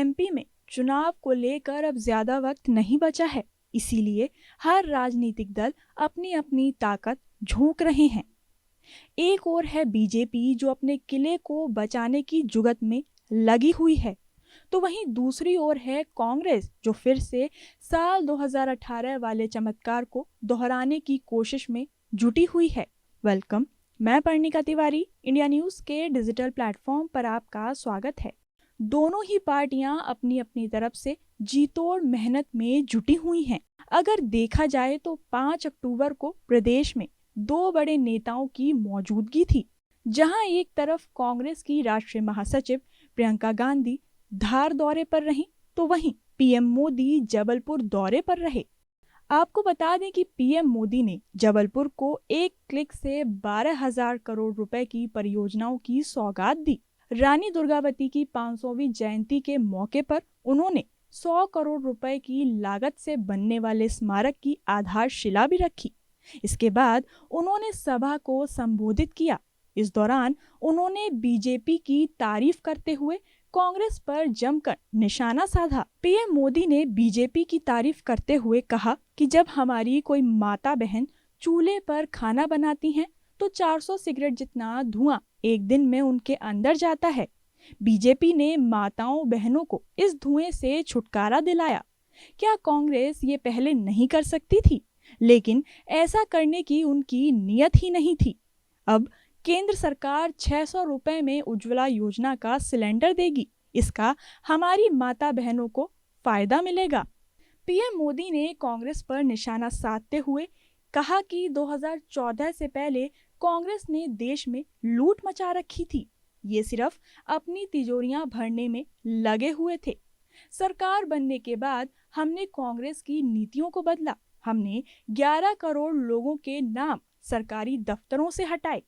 MP में चुनाव को लेकर अब ज्यादा वक्त नहीं बचा है, इसीलिए हर राजनीतिक दल अपनी अपनी ताकत झोंक रहे हैं। एक ओर है बीजेपी जो अपने किले को बचाने की जुगत में लगी हुई है, तो वहीं दूसरी ओर है कांग्रेस जो फिर से साल 2018 वाले चमत्कार को दोहराने की कोशिश में जुटी हुई है। वेलकम, मैं पर्णिका तिवारी, इंडिया न्यूज के डिजिटल प्लेटफॉर्म पर आपका स्वागत है। दोनों ही पार्टियां अपनी अपनी तरफ से जीतोड़ मेहनत में जुटी हुई हैं। अगर देखा जाए तो 5 अक्टूबर को प्रदेश में दो बड़े नेताओं की मौजूदगी थी, जहां एक तरफ कांग्रेस की राष्ट्रीय महासचिव प्रियंका गांधी धार दौरे पर रहीं, तो वहीं पीएम मोदी जबलपुर दौरे पर रहे। आपको बता दें कि पीएम मोदी ने जबलपुर को एक क्लिक से 12,000 करोड़ रुपए की परियोजनाओं की सौगात दी। रानी दुर्गावती की 500वीं जयंती के मौके पर उन्होंने 100 करोड़ रुपए की लागत से बनने वाले स्मारक की आधारशिला भी रखी। इसके बाद उन्होंने सभा को संबोधित किया। इस दौरान उन्होंने बीजेपी की तारीफ करते हुए कांग्रेस पर जमकर निशाना साधा। पीएम मोदी ने बीजेपी की तारीफ करते हुए कहा कि जब हमारी कोई माता बहन चूल्हे पर खाना बनाती हैं तो 400 सिगरेट जितना धुआं एक दिन में उनके अंदर जाता है। बीजेपी ने माताओं बहनों को इस धुएं से छुटकारा दिलाया। क्या कांग्रेस ये पहले नहीं कर सकती थी? लेकिन ऐसा करने की उनकी नीयत ही नहीं थी। अब केंद्र सरकार 600 रुपए में उज्ज्वला योजना का सिलेंडर देगी। इसका हमारी माता बहनों को फायदा मिलेगा। पीएम मोदी ने कांग्रेस पर निशाना साधते हुए कहा कि 2014 से पहले कांग्रेस ने देश में लूट मचा रखी थी। ये सिर्फ अपनी तिजोरियां भरने में लगे हुए थे। सरकार बनने के बाद हमने कांग्रेस की नीतियों को बदला। हमने 11 करोड़ लोगों के नाम सरकारी दफ्तरों से हटाए।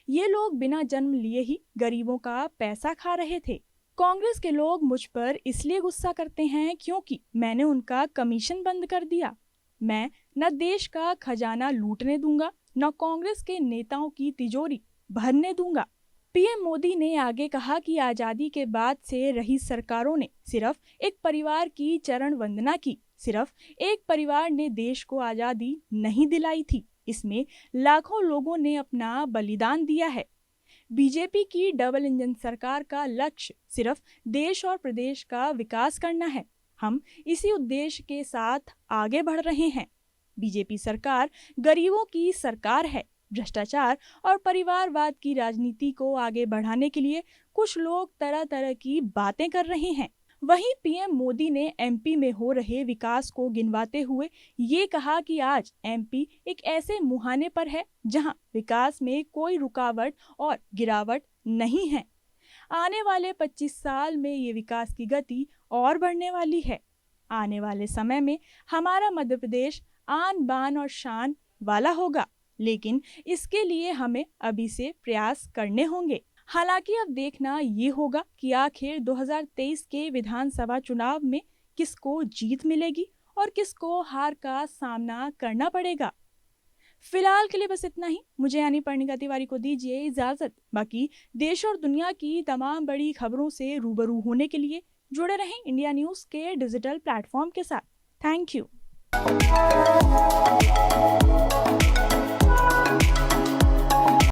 ये लोग बिना जन्म लिए ही गरीबों का पैसा खा रहे थे। कांग्रेस के लोग मुझ पर इसलिए गुस्सा करते हैं क्योंकि मैंने उनका कमीशन बंद कर दिया। मैं न देश का खजाना लूटने दूंगा, न कांग्रेस के नेताओं की तिजोरी भरने दूंगा। पीएम मोदी ने आगे कहा कि आजादी के बाद से रही सरकारों ने सिर्फ एक परिवार की चरण वंदना की। सिर्फ एक परिवार ने देश को आजादी नहीं दिलाई थी, इसमें लाखों लोगों ने अपना बलिदान दिया है। बीजेपी की डबल इंजन सरकार का लक्ष्य सिर्फ देश और प्रदेश का विकास करना है। हम इसी उद्देश्य के साथ आगे बढ़ रहे हैं। बीजेपी सरकार गरीबों की सरकार है। भ्रष्टाचार और परिवारवाद की राजनीति को आगे बढ़ाने के लिए कुछ लोग तरह तरह की बातें कर रहे हैं। वहीं पीएम मोदी ने एमपी में हो रहे विकास को गिनवाते हुए ये कहा कि आज एमपी एक ऐसे मुहाने पर है जहां विकास में कोई रुकावट और गिरावट नहीं है। आने वाले 25 साल में ये विकास की गति और बढ़ने वाली है। आने वाले समय में हमारा मध्य प्रदेश आन बान और शान वाला होगा, लेकिन इसके लिए हमें अभी से प्रयास करने होंगे। हालांकि अब देखना ये होगा कि आखिर 2023 के विधानसभा चुनाव में किसको जीत मिलेगी और किसको हार का सामना करना पड़ेगा। फिलहाल के लिए बस इतना ही। मुझे यानी पर्णिका तिवारी को दीजिए इजाजत। बाकी देश और दुनिया की तमाम बड़ी खबरों से रूबरू होने के लिए जुड़े रहें इंडिया न्यूज के डिजिटल प्लेटफॉर्म के साथ। Thank you.